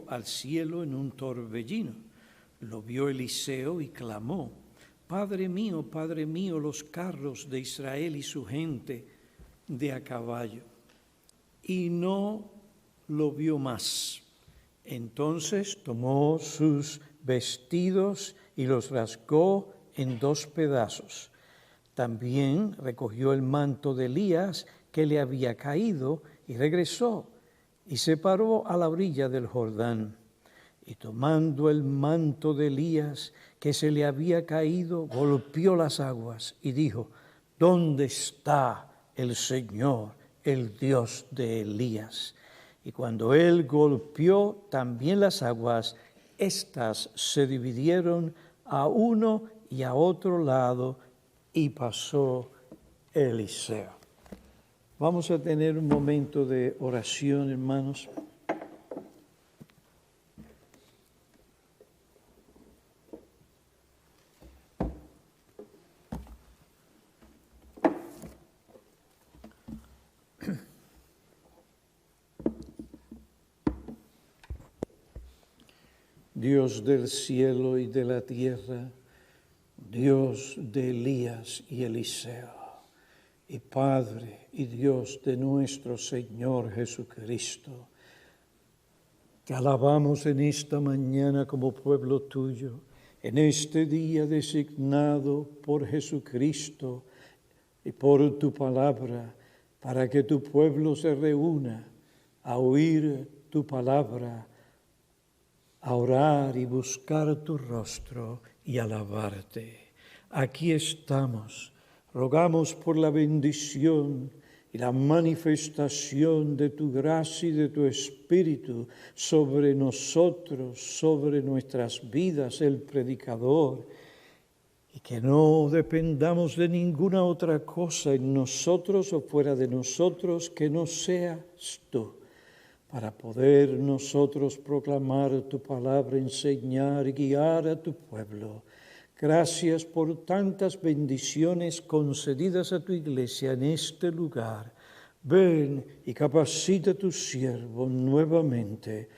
al cielo en un torbellino. Lo vio Eliseo y clamó: Padre mío, los carros de Israel y su gente de a caballo. Y no lo vio más. Entonces tomó sus vestidos y los rasgó en 2 pedazos. También recogió el manto de Elías que le había caído y regresó y se paró a la orilla del Jordán. Y tomando el manto de Elías que se le había caído, golpeó las aguas y dijo: ¿Dónde está el Señor, el Dios de Elías? Y cuando él golpeó también las aguas, éstas se dividieron a uno y a otro lado, y pasó Eliseo. Vamos a tener un momento de oración, hermanos. Dios del cielo y de la tierra, Dios de Elías y Eliseo, y Padre y Dios de nuestro Señor Jesucristo, te alabamos en esta mañana como pueblo tuyo, en este día designado por Jesucristo y por tu palabra, para que tu pueblo se reúna a oír tu palabra, a orar y buscar tu rostro y alabarte. Aquí estamos. Rogamos por la bendición y la manifestación de tu gracia y de tu Espíritu sobre nosotros, sobre nuestras vidas, el predicador, y que no dependamos de ninguna otra cosa en nosotros o fuera de nosotros que no seas tú, para poder nosotros proclamar tu palabra, enseñar y guiar a tu pueblo. Gracias por tantas bendiciones concedidas a tu iglesia en este lugar. Ven y capacita a tu siervo nuevamente,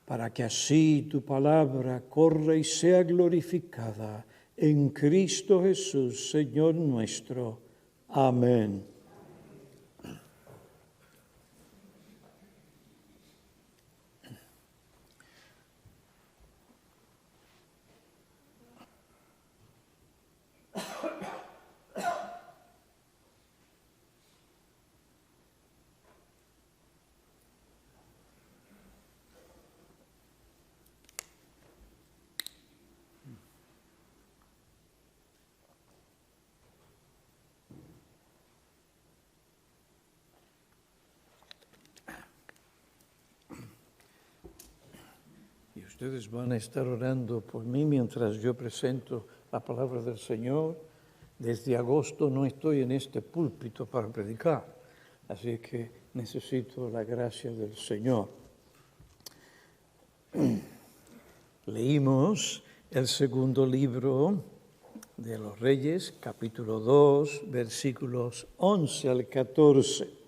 para que así tu palabra corra y sea glorificada en Cristo Jesús, Señor nuestro. Amén. Ustedes van a estar orando por mí mientras yo presento la palabra del Señor. Desde agosto no estoy en este púlpito para predicar, así que necesito la gracia del Señor. Leímos el segundo libro de los Reyes, capítulo 2, versículos 11 al 14.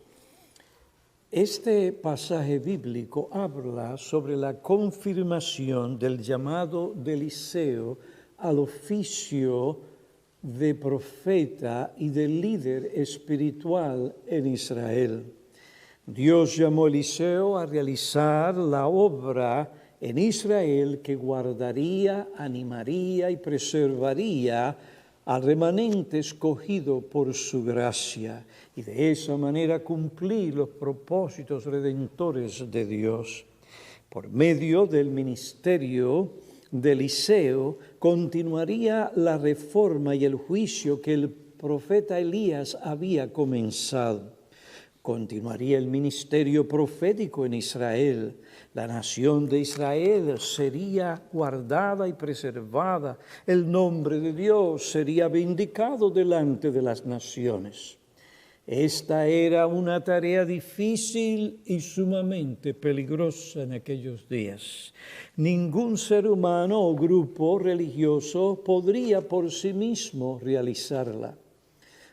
Este pasaje bíblico habla sobre la confirmación del llamado de Eliseo al oficio de profeta y de líder espiritual en Israel. Dios llamó a Eliseo a realizar la obra en Israel que guardaría, animaría y preservaría al remanente escogido por su gracia, y de esa manera cumplir los propósitos redentores de Dios. Por medio del ministerio de Eliseo continuaría la reforma y el juicio que el profeta Elías había comenzado. Continuaría el ministerio profético en Israel. La nación de Israel sería guardada y preservada. El nombre de Dios sería vindicado delante de las naciones. Esta era una tarea difícil y sumamente peligrosa en aquellos días. Ningún ser humano o grupo religioso podría por sí mismo realizarla.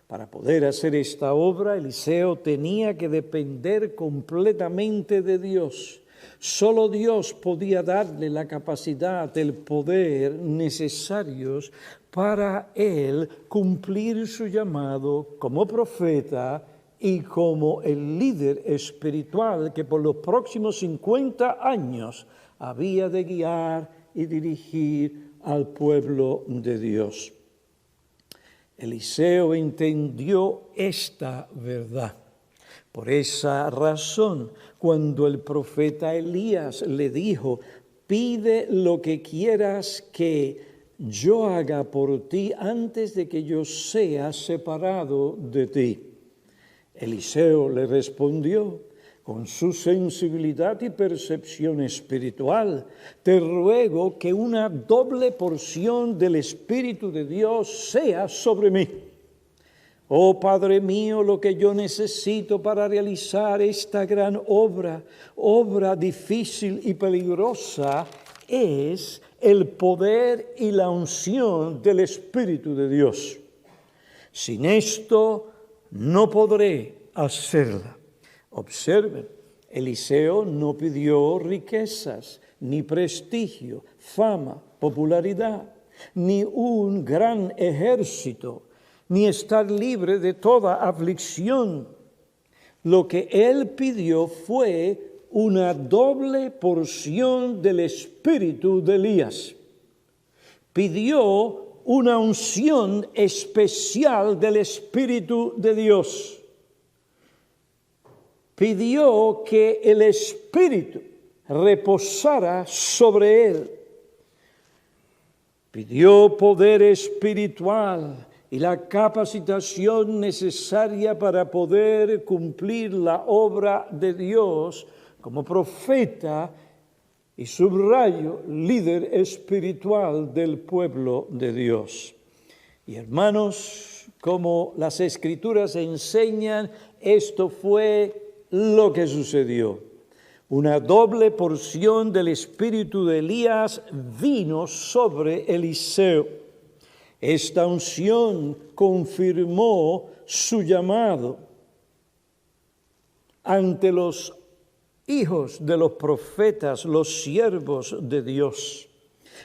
Para poder hacer esta obra, Eliseo tenía que depender completamente de Dios. Solo Dios podía darle la capacidad, el poder necesarios para él cumplir su llamado como profeta y como el líder espiritual que por los próximos 50 años había de guiar y dirigir al pueblo de Dios. Eliseo entendió esta verdad. Por esa razón, cuando el profeta Elías le dijo, pide lo que quieras que yo haga por ti antes de que yo sea separado de ti. Eliseo le respondió, con su sensibilidad y percepción espiritual, te ruego que una doble porción del Espíritu de Dios sea sobre mí. Oh Padre mío, lo que yo necesito para realizar esta gran obra difícil y peligrosa, es el poder y la unción del Espíritu de Dios. Sin esto no podré hacerla. Observen, Eliseo no pidió riquezas, ni prestigio, fama, popularidad, ni un gran ejército, ni estar libre de toda aflicción. Lo que él pidió fue una doble porción del espíritu de Elías. Pidió una unción especial del Espíritu de Dios. Pidió que el Espíritu reposara sobre él. Pidió poder espiritual y la capacitación necesaria para poder cumplir la obra de Dios como profeta y subrayo, líder espiritual del pueblo de Dios. Y hermanos, como las Escrituras enseñan, esto fue lo que sucedió. Una doble porción del espíritu de Elías vino sobre Eliseo. Esta unción confirmó su llamado ante los hijos de los profetas, los siervos de Dios.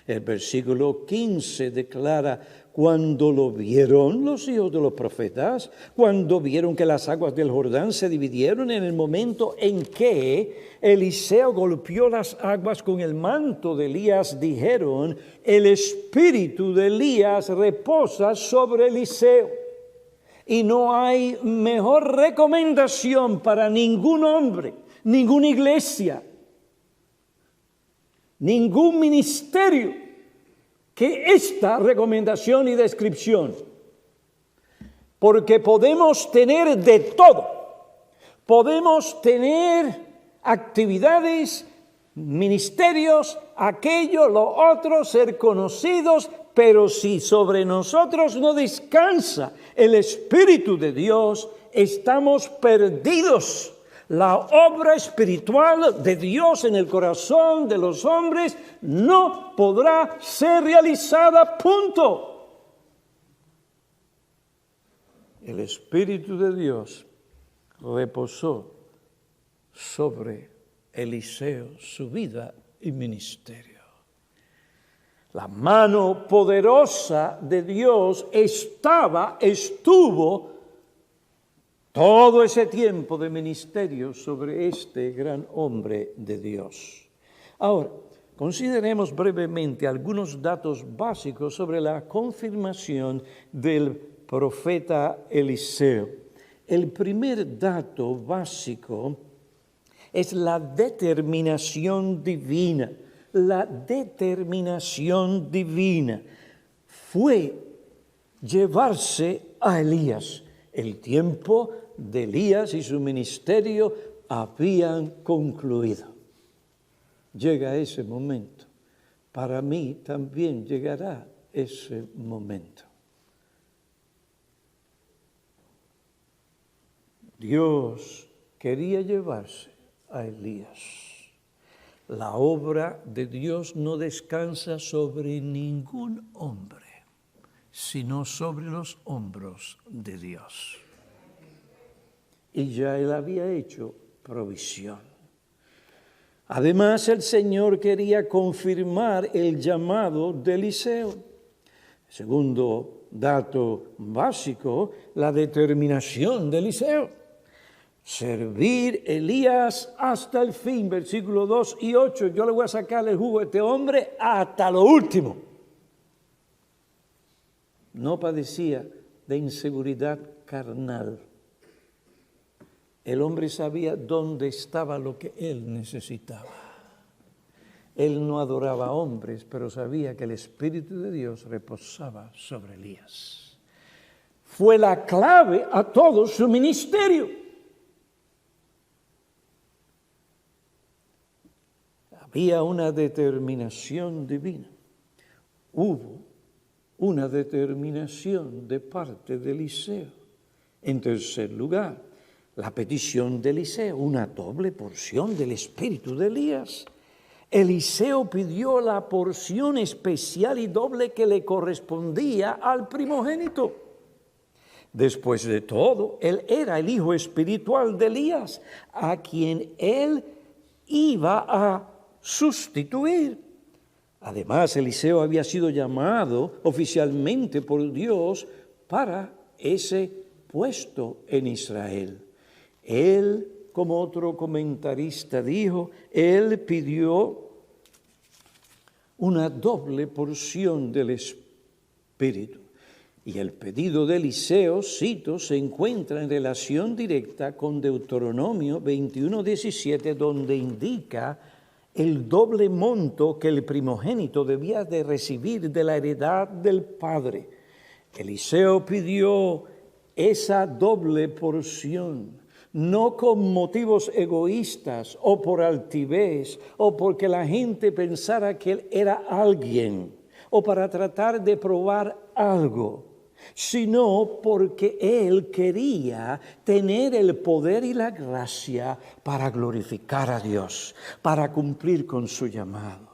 El versículo 15 declara, cuando lo vieron los hijos de los profetas, cuando vieron que las aguas del Jordán se dividieron en el momento en que Eliseo golpeó las aguas con el manto de Elías, dijeron, el espíritu de Elías reposa sobre Eliseo. Y no hay mejor recomendación para ningún hombre, ninguna iglesia, ningún ministerio, que esta recomendación y descripción. Porque podemos tener de todo. Podemos tener actividades, ministerios, aquello, lo otro, ser conocidos, pero si sobre nosotros no descansa el Espíritu de Dios, estamos perdidos. La obra espiritual de Dios en el corazón de los hombres no podrá ser realizada, punto. El Espíritu de Dios reposó sobre Eliseo, su vida y ministerio. La mano poderosa de Dios estuvo todo ese tiempo de ministerio sobre este gran hombre de Dios. Ahora, consideremos brevemente algunos datos básicos sobre la confirmación del profeta Eliseo. El primer dato básico es la determinación divina. La determinación divina fue llevarse a Elías. El tiempo de Elías y su ministerio habían concluido. Llega ese momento. Para mí también llegará ese momento. Dios quería llevarse a Elías. La obra de Dios no descansa sobre ningún hombre, sino sobre los hombros de Dios. Y ya Él había hecho provisión. Además, el Señor quería confirmar el llamado de Eliseo. Segundo dato básico, la determinación de Eliseo. Servir Elías hasta el fin, versículos 2 y 8. Yo le voy a sacar el jugo a este hombre hasta lo último. No padecía de inseguridad carnal. El hombre sabía dónde estaba lo que él necesitaba. Él no adoraba a hombres, pero sabía que el Espíritu de Dios reposaba sobre Elías. Fue la clave a todo su ministerio. Había una determinación divina. Hubo una determinación de parte de Eliseo. En tercer lugar, la petición de Eliseo, una doble porción del espíritu de Elías. Eliseo pidió la porción especial y doble que le correspondía al primogénito. Después de todo, él era el hijo espiritual de Elías, a quien él iba a sustituir. Además, Eliseo había sido llamado oficialmente por Dios para ese puesto en Israel. Él, como otro comentarista dijo, él pidió una doble porción del Espíritu. Y el pedido de Eliseo, cito, se encuentra en relación directa con Deuteronomio 21:17, donde indica el doble monto que el primogénito debía de recibir de la heredad del padre. Eliseo pidió esa doble porción, no con motivos egoístas o por altivez o porque la gente pensara que él era alguien o para tratar de probar algo, sino porque él quería tener el poder y la gracia para glorificar a Dios, para cumplir con su llamado,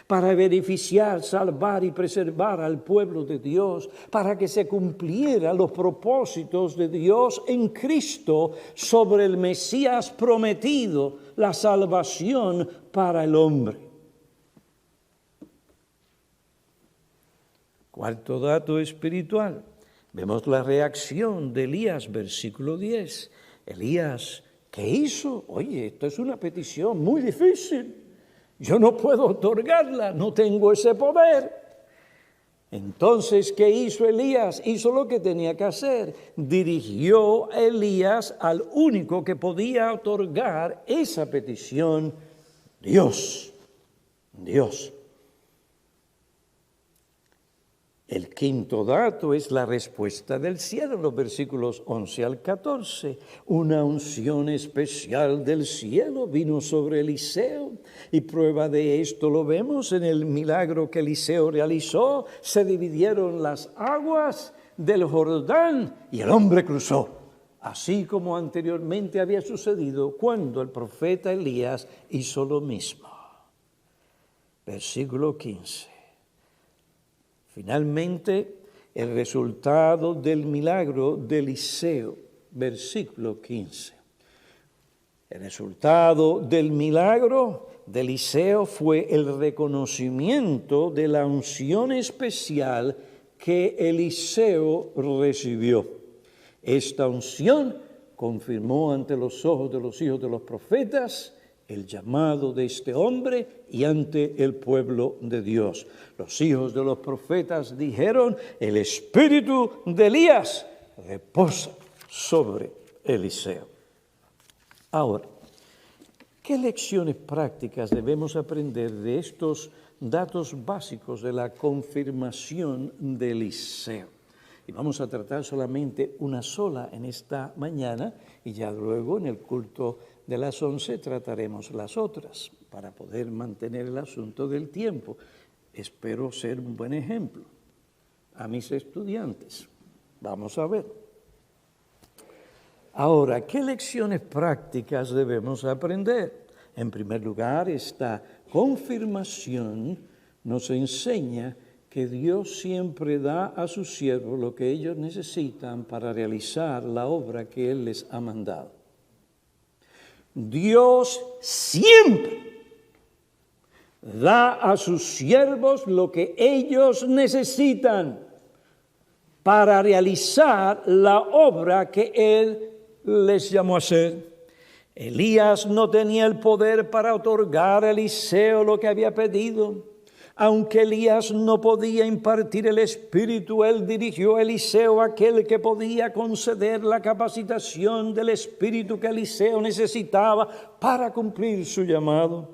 para beneficiar, salvar y preservar al pueblo de Dios, para que se cumplieran los propósitos de Dios en Cristo sobre el Mesías prometido, la salvación para el hombre. Cuarto dato espiritual. Vemos la reacción de Elías, versículo 10. Elías, ¿qué hizo? Oye, esto es una petición muy difícil. Yo no puedo otorgarla, no tengo ese poder. Entonces, ¿qué hizo Elías? Hizo lo que tenía que hacer. Dirigió a Elías al único que podía otorgar esa petición, Dios. Dios. El quinto dato es la respuesta del cielo en los versículos 11 al 14. Una unción especial del cielo vino sobre Eliseo y prueba de esto lo vemos en el milagro que Eliseo realizó. Se dividieron las aguas del Jordán y el hombre cruzó, así como anteriormente había sucedido cuando el profeta Elías hizo lo mismo. Versículo 15. Finalmente, el resultado del milagro de Eliseo, versículo 15. El resultado del milagro de Eliseo fue el reconocimiento de la unción especial que Eliseo recibió. Esta unción confirmó ante los ojos de los hijos de los profetas el llamado de este hombre y ante el pueblo de Dios. Los hijos de los profetas dijeron, el espíritu de Elías reposa sobre Eliseo. Ahora, ¿qué lecciones prácticas debemos aprender de estos datos básicos de la confirmación de Eliseo? Y vamos a tratar solamente una sola en esta mañana y ya luego en el culto de las 11 trataremos las otras para poder mantener el asunto del tiempo. Espero ser un buen ejemplo a mis estudiantes. Vamos a ver. Ahora, ¿qué lecciones prácticas debemos aprender? En primer lugar, esta confirmación nos enseña que Dios siempre da a sus siervos lo que ellos necesitan para realizar la obra que Él les ha mandado. Dios siempre da a sus siervos lo que ellos necesitan para realizar la obra que Él les llamó a hacer. Elías no tenía el poder para otorgar a Eliseo lo que había pedido. Aunque Elías no podía impartir el Espíritu, él dirigió a Eliseo, aquel que podía conceder la capacitación del Espíritu que Eliseo necesitaba para cumplir su llamado.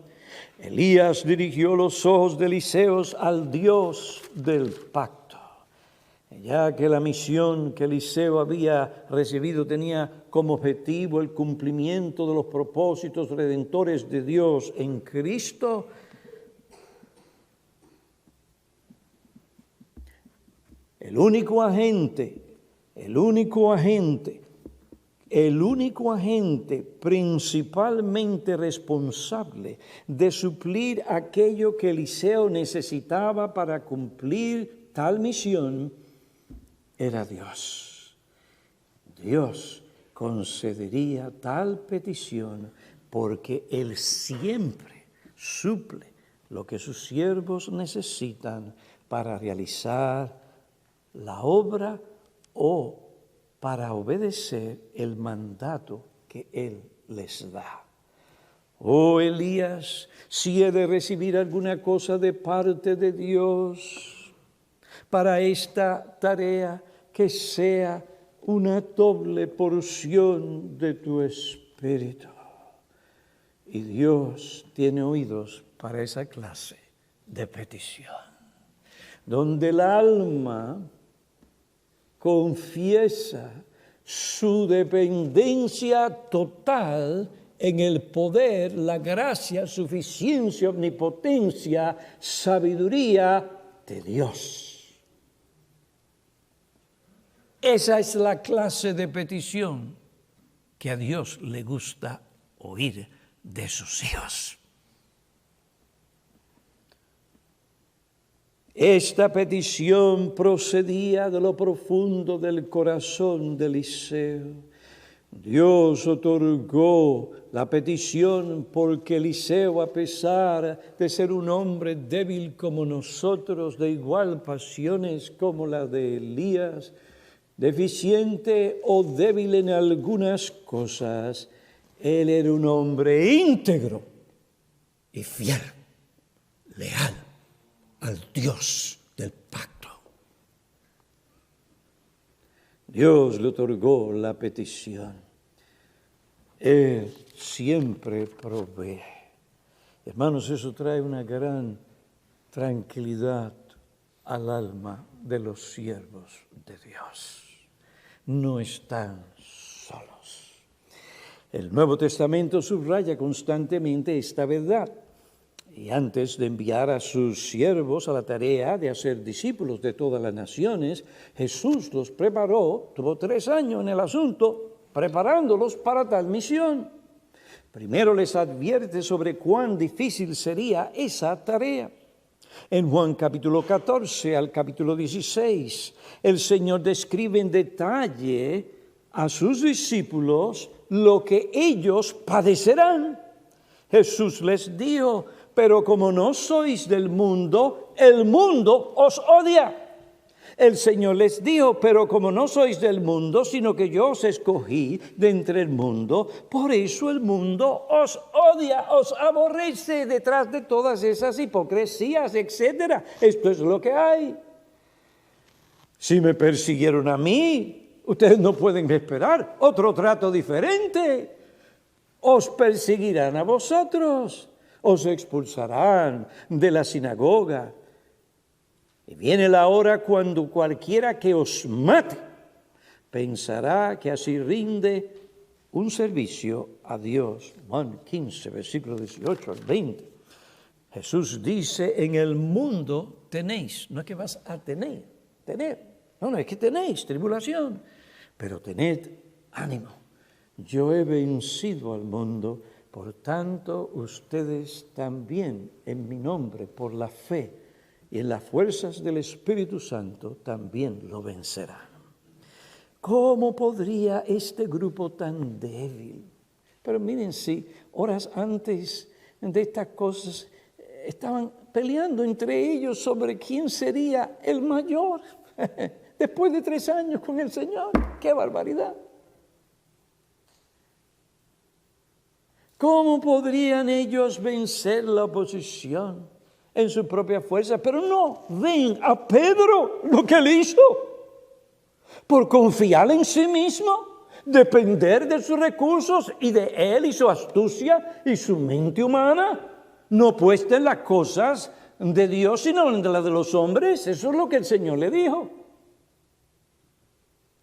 Elías dirigió los ojos de Eliseo al Dios del pacto. Ya que la misión que Eliseo había recibido tenía como objetivo el cumplimiento de los propósitos redentores de Dios en Cristo, el único agente principalmente responsable de suplir aquello que Eliseo necesitaba para cumplir tal misión era Dios. Dios concedería tal petición porque Él siempre suple lo que sus siervos necesitan para realizar la obra o para obedecer el mandato que Él les da. Oh Elías, si he de recibir alguna cosa de parte de Dios para esta tarea, que sea una doble porción de tu Espíritu. Y Dios tiene oídos para esa clase de petición, donde el alma confiesa su dependencia total en el poder, la gracia, suficiencia, omnipotencia, sabiduría de Dios. Esa es la clase de petición que a Dios le gusta oír de sus hijos. Esta petición procedía de lo profundo del corazón de Eliseo. Dios otorgó la petición porque Eliseo, a pesar de ser un hombre débil como nosotros, de igual pasiones como la de Elías, deficiente o débil en algunas cosas, él era un hombre íntegro y fiel, leal al Dios del pacto. Dios le otorgó la petición. Él siempre provee. Hermanos, eso trae una gran tranquilidad al alma de los siervos de Dios. No están solos. El Nuevo Testamento subraya constantemente esta verdad. Y antes de enviar a sus siervos a la tarea de hacer discípulos de todas las naciones, Jesús los preparó, tuvo 3 años en el asunto, preparándolos para tal misión. Primero les advierte sobre cuán difícil sería esa tarea. En Juan capítulo 14 al capítulo 16, el Señor describe en detalle a sus discípulos lo que ellos padecerán. Jesús les dijo: pero como no sois del mundo, el mundo os odia. El Señor les dijo: pero como no sois del mundo, sino que yo os escogí de entre el mundo, por eso el mundo os odia, os aborrece detrás de todas esas hipocresías, etc. Esto es lo que hay. Si me persiguieron a mí, ustedes no pueden esperar otro trato diferente. Os perseguirán a vosotros. Os expulsarán de la sinagoga. Y viene la hora cuando cualquiera que os mate pensará que así rinde un servicio a Dios. Juan 15, versículo 18 al 20. Jesús dice: en el mundo tenéis, no es que vas a tener, no es que tenéis tribulación, pero tened ánimo. Yo he vencido al mundo. Por tanto, ustedes también, en mi nombre, por la fe y en las fuerzas del Espíritu Santo, también lo vencerán. ¿Cómo podría este grupo tan débil? Pero miren, si horas antes de estas cosas, estaban peleando entre ellos sobre quién sería el mayor. Después de 3 años con el Señor, ¡qué barbaridad! ¿Cómo podrían ellos vencer la oposición en su propia fuerza? Pero no, ven a Pedro lo que él hizo. Por confiar en sí mismo, depender de sus recursos y de él y su astucia y su mente humana, no puesta en las cosas de Dios, sino en las de los hombres. Eso es lo que el Señor le dijo.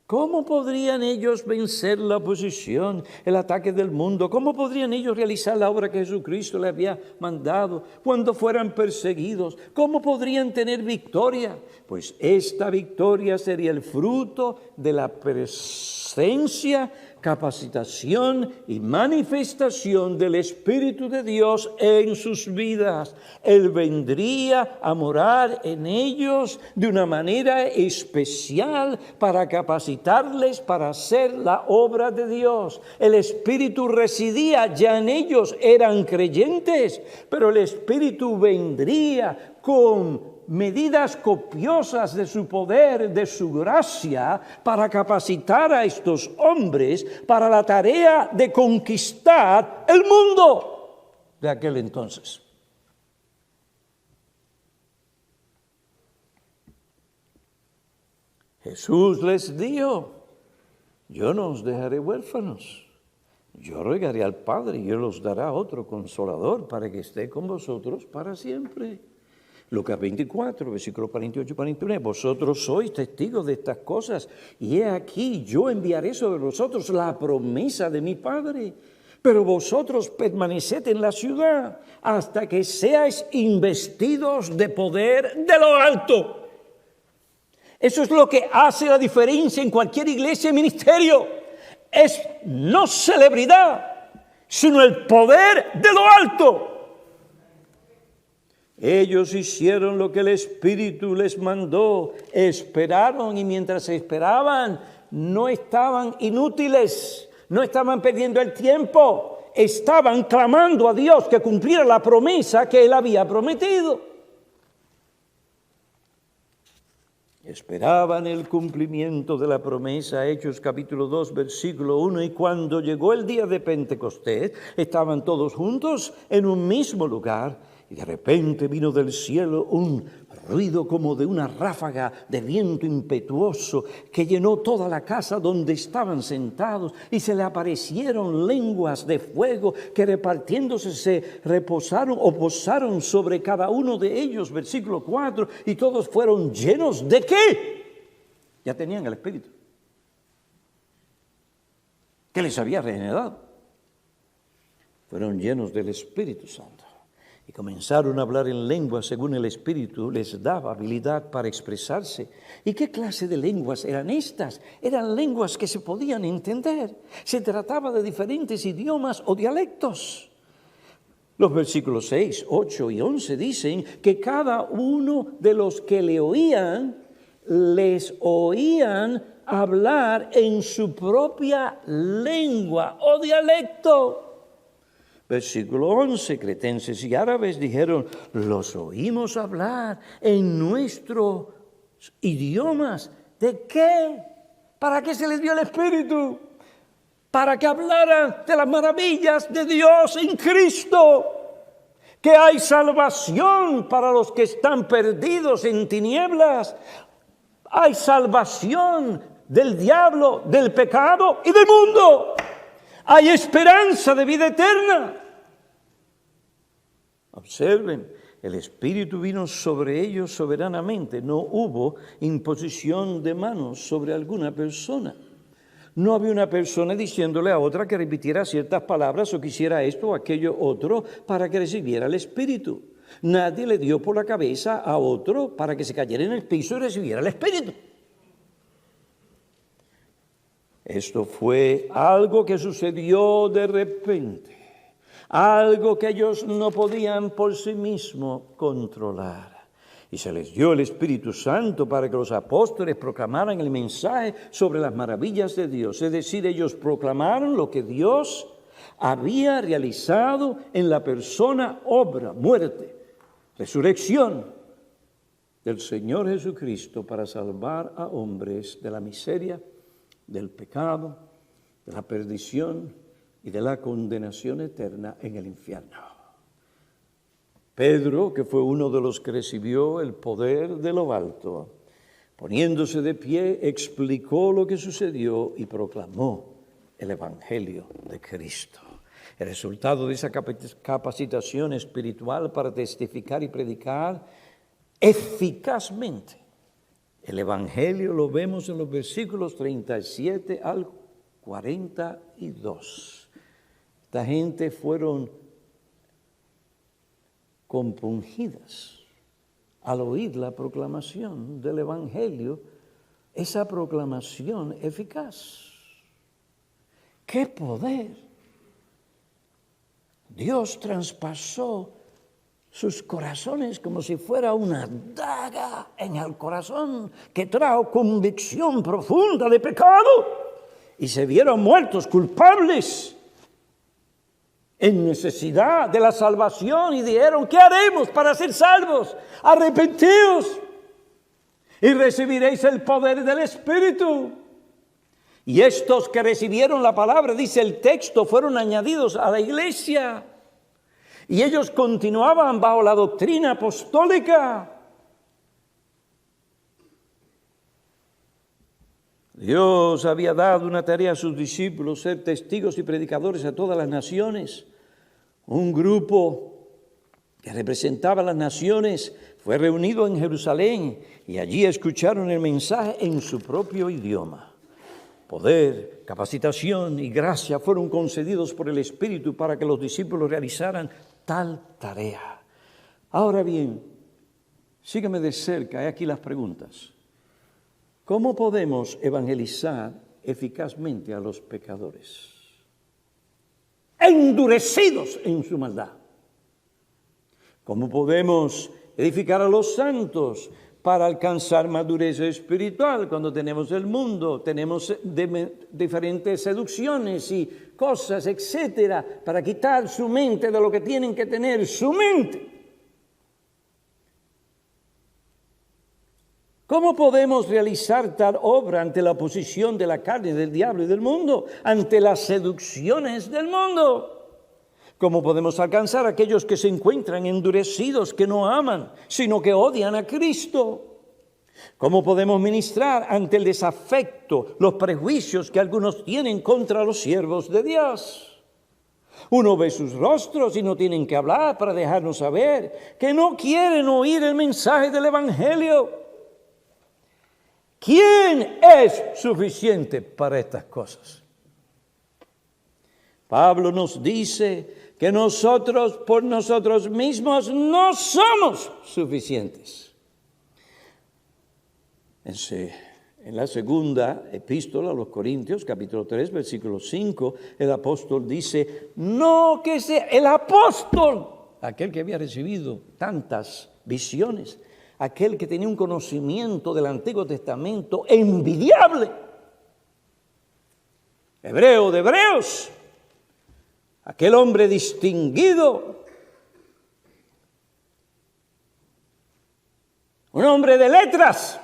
¿Cómo podrían ellos vencer la oposición, el ataque del mundo? ¿Cómo podrían ellos realizar la obra que Jesucristo les había mandado cuando fueran perseguidos? ¿Cómo podrían tener victoria? Pues esta victoria sería el fruto de la presencia, capacitación y manifestación del Espíritu de Dios en sus vidas. Él vendría a morar en ellos de una manera especial para capacitarles para hacer la obra de Dios. El Espíritu residía ya en ellos, eran creyentes, pero el Espíritu vendría con medidas copiosas de su poder, de su gracia, para capacitar a estos hombres para la tarea de conquistar el mundo de aquel entonces. Jesús les dijo: yo no os dejaré huérfanos, yo rogaré al Padre y Él os dará otro consolador para que esté con vosotros para siempre. Lucas 24, versículo 48 y 49. Vosotros sois testigos de estas cosas, y he aquí, yo enviaré sobre vosotros la promesa de mi Padre. Pero vosotros permaneced en la ciudad hasta que seáis investidos de poder de lo alto. Eso es lo que hace la diferencia en cualquier iglesia y ministerio. Es no celebridad, sino el poder de lo alto. Ellos hicieron lo que el Espíritu les mandó, esperaron, y mientras esperaban no estaban inútiles, no estaban perdiendo el tiempo, estaban clamando a Dios que cumpliera la promesa que Él había prometido. Esperaban el cumplimiento de la promesa. Hechos capítulo 2, versículo 1. Y cuando llegó el día de Pentecostés, estaban todos juntos en un mismo lugar. Y de repente vino del cielo un ruido como de una ráfaga de viento impetuoso que llenó toda la casa donde estaban sentados, y se le aparecieron lenguas de fuego que repartiéndose se reposaron o posaron sobre cada uno de ellos. Versículo 4, y todos fueron llenos ¿de qué? Ya tenían el Espíritu que les había regenerado. Fueron llenos del Espíritu Santo. Y comenzaron a hablar en lenguas según el Espíritu les daba habilidad para expresarse. ¿Y qué clase de lenguas eran estas? Eran lenguas que se podían entender. Se trataba de diferentes idiomas o dialectos. Los versículos 6, 8 y 11 dicen que cada uno de los que le oían, les oían hablar en su propia lengua o dialecto. Versículo 11, cretenses y árabes dijeron: los oímos hablar en nuestros idiomas. ¿De qué? ¿Para qué se les dio el Espíritu? Para que hablaran de las maravillas de Dios en Cristo. Que hay salvación para los que están perdidos en tinieblas. Hay salvación del diablo, del pecado y del mundo. Hay esperanza de vida eterna. Observen, el Espíritu vino sobre ellos soberanamente. No hubo imposición de manos sobre alguna persona. No había una persona diciéndole a otra que repitiera ciertas palabras o que hiciera esto o aquello otro para que recibiera el Espíritu. Nadie le dio por la cabeza a otro para que se cayera en el piso y recibiera el Espíritu. Esto fue algo que sucedió de repente, algo que ellos no podían por sí mismos controlar. Y se les dio el Espíritu Santo para que los apóstoles proclamaran el mensaje sobre las maravillas de Dios. Es decir, ellos proclamaron lo que Dios había realizado en la persona, obra, muerte resurrección del Señor Jesucristo para salvar a hombres de la miseria, del pecado, de la perdición y de la condenación eterna en el infierno. Pedro, que fue uno de los que recibió el poder de lo alto, poniéndose de pie, explicó lo que sucedió y proclamó el Evangelio de Cristo. El resultado de esa capacitación espiritual para testificar y predicar eficazmente el Evangelio lo vemos en los versículos 37 al 42. Esta gente fueron compungidas al oír la proclamación del Evangelio, esa proclamación eficaz. ¡Qué poder! Dios traspasó sus corazones como si fuera una daga en el corazón que trajo convicción profunda de pecado y se vieron muertos, culpables, en necesidad de la salvación y dijeron, ¿qué haremos para ser salvos? Arrepentíos y recibiréis el poder del Espíritu. Y estos que recibieron la palabra, dice el texto, fueron añadidos a la iglesia. Y ellos continuaban bajo la doctrina apostólica. Dios había dado una tarea a sus discípulos, ser testigos y predicadores a todas las naciones. Un grupo que representaba a las naciones fue reunido en Jerusalén y allí escucharon el mensaje en su propio idioma. Poder, capacitación y gracia fueron concedidos por el Espíritu para que los discípulos realizaran tal tarea. Ahora bien, sígueme de cerca, hay aquí las preguntas. ¿Cómo podemos evangelizar eficazmente a los pecadores? Endurecidos en su maldad. ¿Cómo podemos edificar a los santos para alcanzar madurez espiritual cuando tenemos el mundo, tenemos diferentes seducciones y cosas, etcétera, para quitar su mente de lo que tienen que tener su mente? ¿Cómo podemos realizar tal obra ante la oposición de la carne, del diablo y del mundo, ante las seducciones del mundo? ¿Cómo podemos alcanzar a aquellos que se encuentran endurecidos, que no aman, sino que odian a Cristo? ¿Cómo podemos ministrar ante el desafecto, los prejuicios que algunos tienen contra los siervos de Dios? Uno ve sus rostros y no tienen que hablar para dejarnos saber que no quieren oír el mensaje del Evangelio. ¿Quién es suficiente para estas cosas? Pablo nos dice que nosotros por nosotros mismos no somos suficientes. En la segunda epístola a los Corintios, capítulo 3, versículo 5, el apóstol dice, no que sea el apóstol, aquel que había recibido tantas visiones, aquel que tenía un conocimiento del Antiguo Testamento envidiable, hebreo de hebreos, aquel hombre distinguido, un hombre de letras,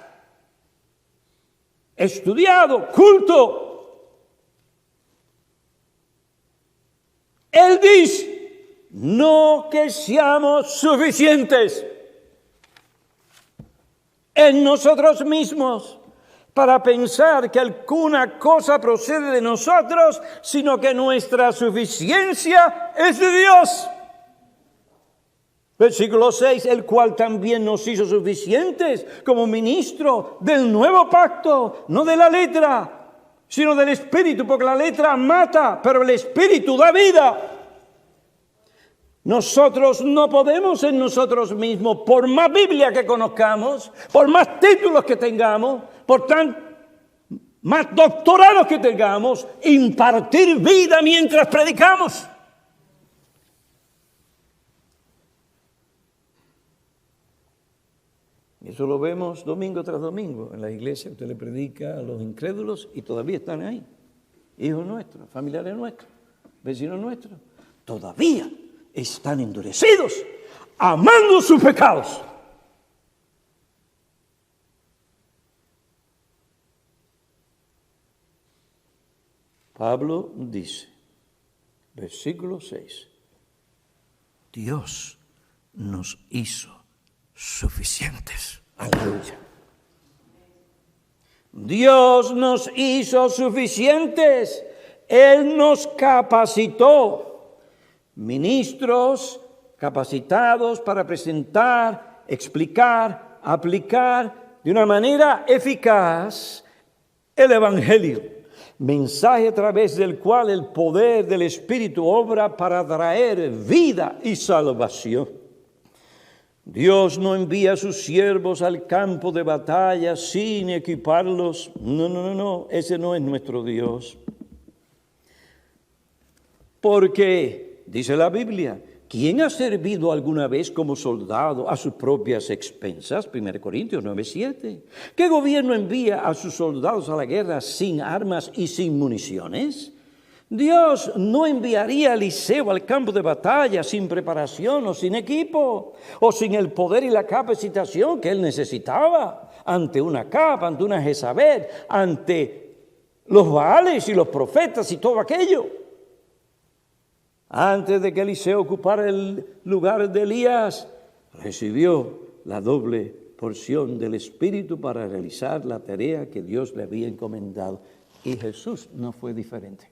estudiado, culto. Él dice, no que seamos suficientes en nosotros mismos para pensar que alguna cosa procede de nosotros, sino que nuestra suficiencia es de Dios. Versículo 6, el cual también nos hizo suficientes como ministro del nuevo pacto, no de la letra, sino del Espíritu, porque la letra mata, pero el Espíritu da vida. Nosotros no podemos en nosotros mismos, por más Biblia que conozcamos, por más títulos que tengamos, por más doctorados que tengamos, impartir vida mientras predicamos. Y eso lo vemos domingo tras domingo en la iglesia. Usted le predica a los incrédulos y todavía están ahí. Hijos nuestros, familiares nuestros, vecinos nuestros, todavía están endurecidos amando sus pecados. Pablo dice, versículo 6, Dios nos hizo suficientes. Aleluya. Dios nos hizo suficientes. Él nos capacitó. Ministros capacitados para presentar, explicar, aplicar de una manera eficaz el Evangelio. Mensaje a través del cual el poder del Espíritu obra para traer vida y salvación. Dios no envía a sus siervos al campo de batalla sin equiparlos. No, ese no es nuestro Dios. Porque, dice la Biblia, ¿quién ha servido alguna vez como soldado a sus propias expensas? 1 Corintios 9:7. ¿Qué gobierno envía a sus soldados a la guerra sin armas y sin municiones? Dios no enviaría a Eliseo al campo de batalla sin preparación o sin equipo, o sin el poder y la capacitación que él necesitaba ante una capa, ante una Jezabel, ante los Baales y los profetas y todo aquello. Antes de que Eliseo ocupara el lugar de Elías, recibió la doble porción del Espíritu para realizar la tarea que Dios le había encomendado. Y Jesús no fue diferente.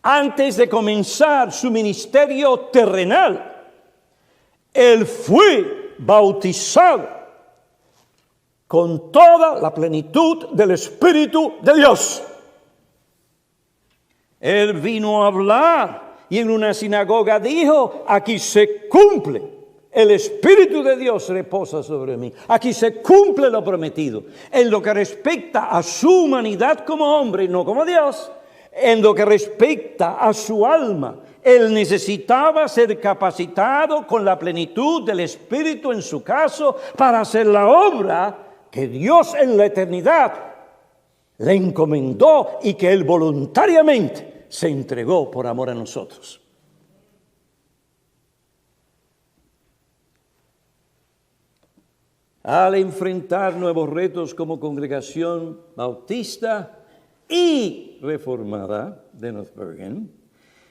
Antes de comenzar su ministerio terrenal, Él fue bautizado con toda la plenitud del Espíritu de Dios. Él vino a hablar y en una sinagoga dijo, aquí se cumple, el Espíritu de Dios reposa sobre mí. Aquí se cumple lo prometido. En lo que respecta a su humanidad como hombre y no como Dios, en lo que respecta a su alma, él necesitaba ser capacitado con la plenitud del Espíritu en su caso para hacer la obra que Dios en la eternidad le encomendó y que él voluntariamente se entregó por amor a nosotros. Al enfrentar nuevos retos como congregación bautista y reformada de North Bergen,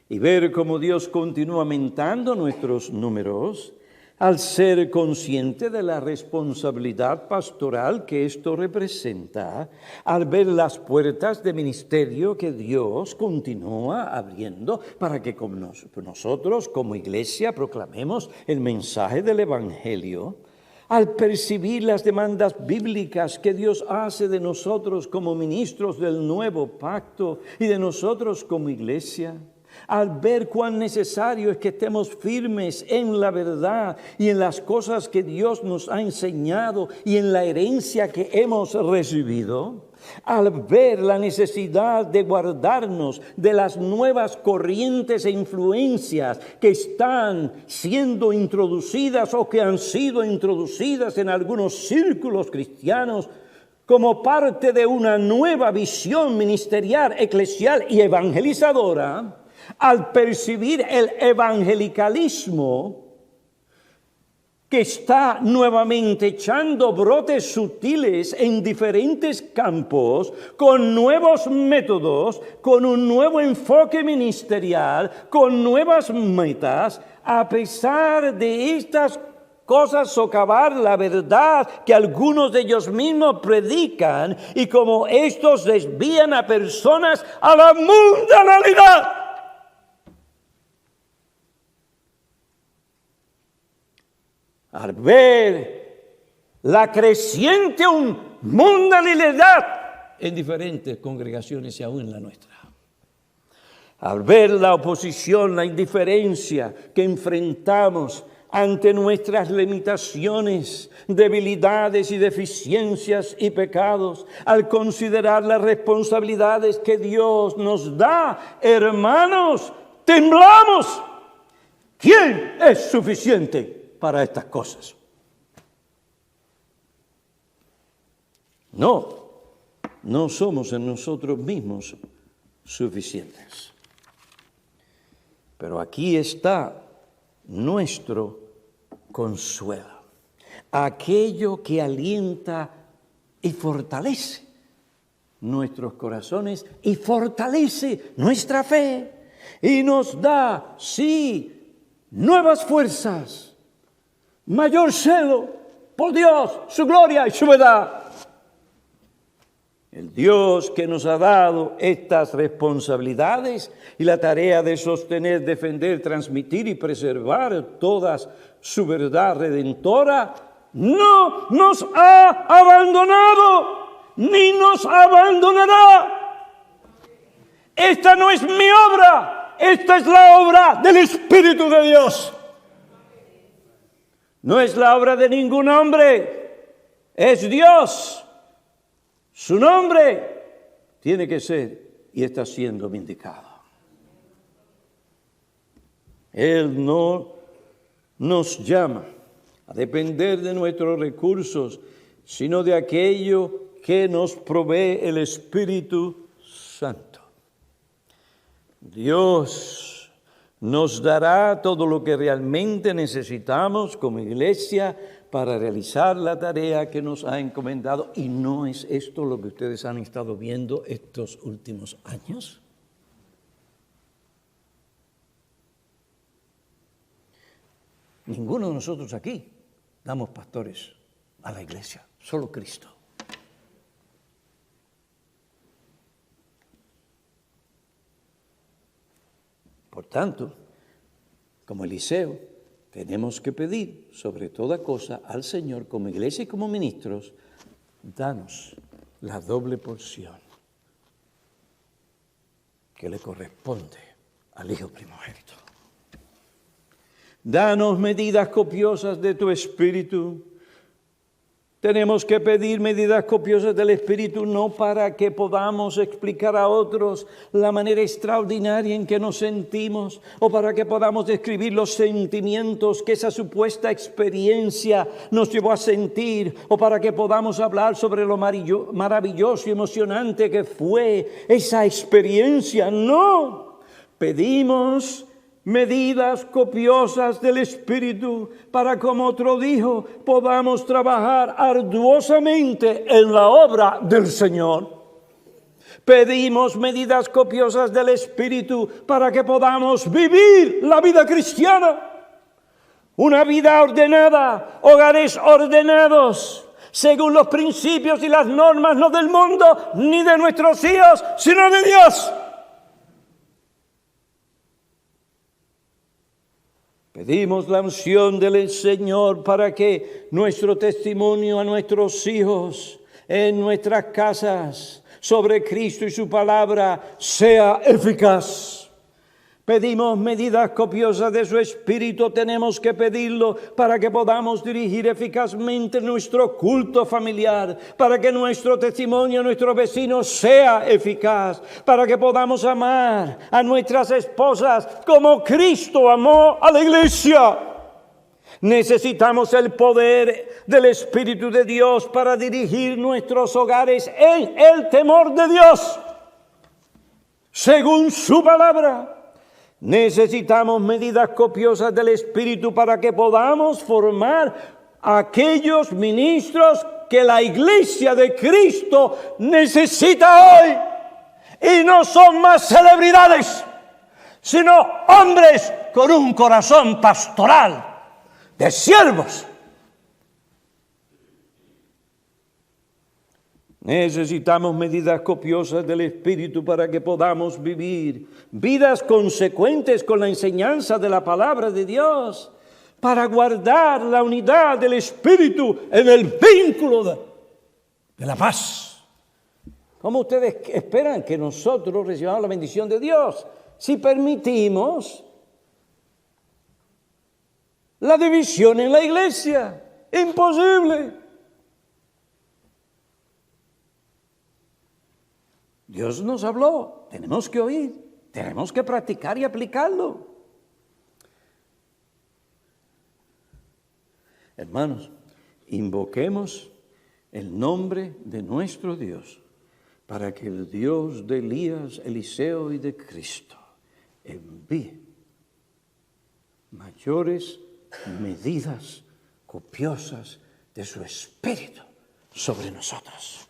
y ver cómo Dios continúa aumentando nuestros números, al ser consciente de la responsabilidad pastoral que esto representa, al ver las puertas de ministerio que Dios continúa abriendo para que nosotros como iglesia proclamemos el mensaje del Evangelio, al percibir las demandas bíblicas que Dios hace de nosotros como ministros del nuevo pacto y de nosotros como iglesia, al ver cuán necesario es que estemos firmes en la verdad y en las cosas que Dios nos ha enseñado y en la herencia que hemos recibido, al ver la necesidad de guardarnos de las nuevas corrientes e influencias que están siendo introducidas o que han sido introducidas en algunos círculos cristianos como parte de una nueva visión ministerial, eclesial y evangelizadora, al percibir el evangelicalismo que está nuevamente echando brotes sutiles en diferentes campos, con nuevos métodos, con un nuevo enfoque ministerial, con nuevas metas, a pesar de estas cosas socavar la verdad que algunos de ellos mismos predican, y como estos desvían a personas a la mundanalidad. Al ver la creciente mundanalidad en diferentes congregaciones y aún en la nuestra. Al ver la oposición, la indiferencia que enfrentamos ante nuestras limitaciones, debilidades y deficiencias y pecados, al considerar las responsabilidades que Dios nos da, hermanos, temblamos. ¿Quién es suficiente para estas cosas? No somos en nosotros mismos suficientes. Pero aquí está nuestro consuelo. Aquello que alienta y fortalece nuestros corazones y fortalece nuestra fe y nos da, sí, nuevas fuerzas, mayor celo por Dios, su gloria y su verdad. El Dios que nos ha dado estas responsabilidades y la tarea de sostener, defender, transmitir y preservar toda su verdad redentora, no nos ha abandonado ni nos abandonará. Esta no es mi obra, esta es la obra del Espíritu de Dios. No es la obra de ningún hombre, es Dios. Su nombre tiene que ser y está siendo vindicado. Él no nos llama a depender de nuestros recursos, sino de aquello que nos provee el Espíritu Santo. Dios nos dará todo lo que realmente necesitamos como iglesia para realizar la tarea que nos ha encomendado. ¿Y no es esto lo que ustedes han estado viendo estos últimos años? Ninguno de nosotros aquí damos pastores a la iglesia, solo Cristo. Por tanto, como Eliseo, tenemos que pedir sobre toda cosa al Señor, como iglesia y como ministros, danos la doble porción que le corresponde al Hijo primogénito. Danos medidas copiosas de tu Espíritu. Tenemos que pedir medidas copiosas del Espíritu no para que podamos explicar a otros la manera extraordinaria en que nos sentimos o para que podamos describir los sentimientos que esa supuesta experiencia nos llevó a sentir o para que podamos hablar sobre lo maravilloso y emocionante que fue esa experiencia. No, pedimos medidas copiosas del Espíritu para, como otro dijo, podamos trabajar arduosamente en la obra del Señor. Pedimos medidas copiosas del Espíritu para que podamos vivir la vida cristiana, una vida ordenada, hogares ordenados, según los principios y las normas no del mundo ni de nuestros hijos, sino de Dios. Pedimos la unción del Señor para que nuestro testimonio a nuestros hijos, en nuestras casas, sobre Cristo y su palabra, sea eficaz. Pedimos medidas copiosas de su Espíritu, tenemos que pedirlo para que podamos dirigir eficazmente nuestro culto familiar, para que nuestro testimonio a nuestros vecinos sea eficaz, para que podamos amar a nuestras esposas como Cristo amó a la iglesia. Necesitamos el poder del Espíritu de Dios para dirigir nuestros hogares en el temor de Dios, según su palabra. Necesitamos medidas copiosas del Espíritu para que podamos formar a aquellos ministros que la iglesia de Cristo necesita hoy. Y no son más celebridades, sino hombres con un corazón pastoral, de siervos. Necesitamos medidas copiosas del Espíritu para que podamos vivir vidas consecuentes con la enseñanza de la palabra de Dios, para guardar la unidad del Espíritu en el vínculo de la paz. ¿Cómo ustedes esperan que nosotros recibamos la bendición de Dios si permitimos la división en la iglesia? Imposible. Dios nos habló, tenemos que oír, tenemos que practicar y aplicarlo. Hermanos, invoquemos el nombre de nuestro Dios para que el Dios de Elías, Eliseo y de Cristo envíe mayores medidas copiosas de su Espíritu sobre nosotros.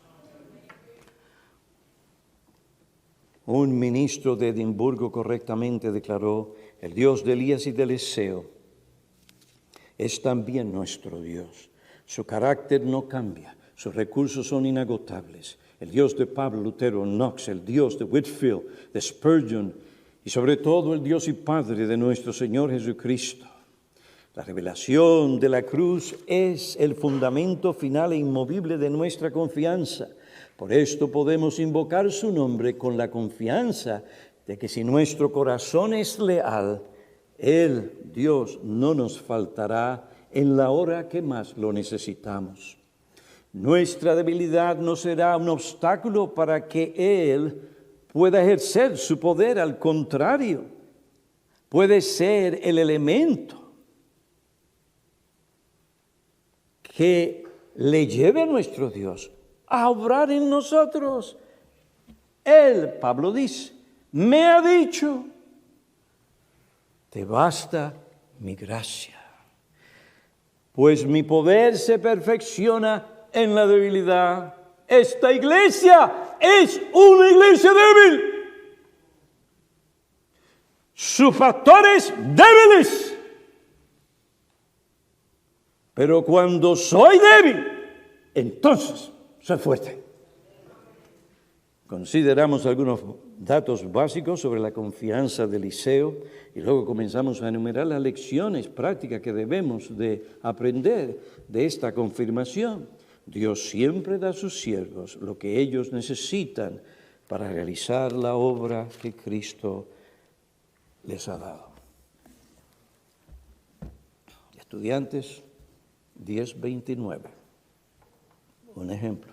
Un ministro de Edimburgo correctamente declaró: el Dios de Elías y de Eliseo es también nuestro Dios. Su carácter no cambia, sus recursos son inagotables. El Dios de Pablo, Lutero, Knox, el Dios de Whitefield, de Spurgeon y sobre todo el Dios y Padre de nuestro Señor Jesucristo. La revelación de la cruz es el fundamento final e inmovible de nuestra confianza. Por esto podemos invocar su nombre con la confianza de que si nuestro corazón es leal, Él, Dios, no nos faltará en la hora que más lo necesitamos. Nuestra debilidad no será un obstáculo para que Él pueda ejercer su poder. Al contrario, puede ser el elemento que le lleve a nuestro Dios a obrar en nosotros. Él, Pablo dice, me ha dicho: te basta mi gracia, pues mi poder se perfecciona en la debilidad. Esta iglesia es una iglesia débil. Sus factores débiles. Pero cuando soy débil, entonces soy fuerte. Consideramos algunos datos básicos sobre la confianza de Eliseo y luego comenzamos a enumerar las lecciones prácticas que debemos de aprender de esta confirmación. Dios siempre da a sus siervos lo que ellos necesitan para realizar la obra que Cristo les ha dado. Estudiantes, 10:29. Un ejemplo.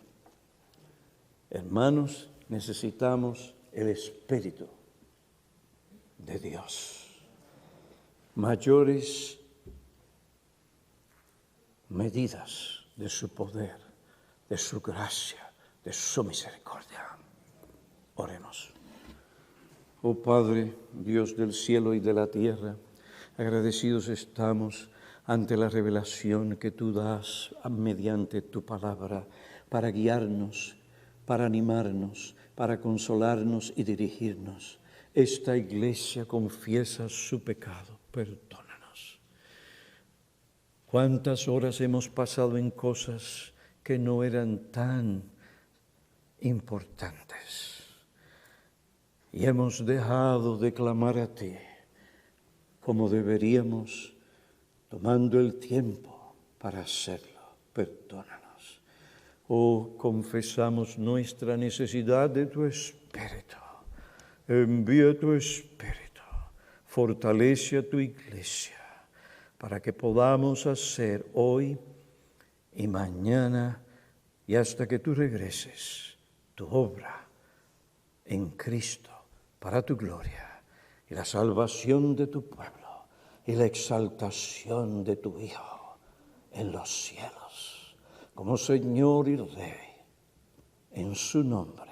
Hermanos, necesitamos el Espíritu de Dios. Mayores medidas de su poder, de su gracia, de su misericordia. Oremos. Oh Padre, Dios del cielo y de la tierra, agradecidos estamos ante la revelación que tú das mediante tu palabra para guiarnos, para animarnos, para consolarnos y dirigirnos. Esta iglesia confiesa su pecado, perdónanos. ¿Cuántas horas hemos pasado en cosas que no eran tan importantes? Y hemos dejado de clamar a ti como deberíamos, tomando el tiempo para hacerlo. Perdónanos. Oh, confesamos nuestra necesidad de tu Espíritu. Envía tu Espíritu, fortalece a tu iglesia para que podamos hacer hoy y mañana y hasta que tú regreses tu obra en Cristo para tu gloria y la salvación de tu pueblo y la exaltación de tu Hijo en los cielos como Señor y Rey, en su nombre.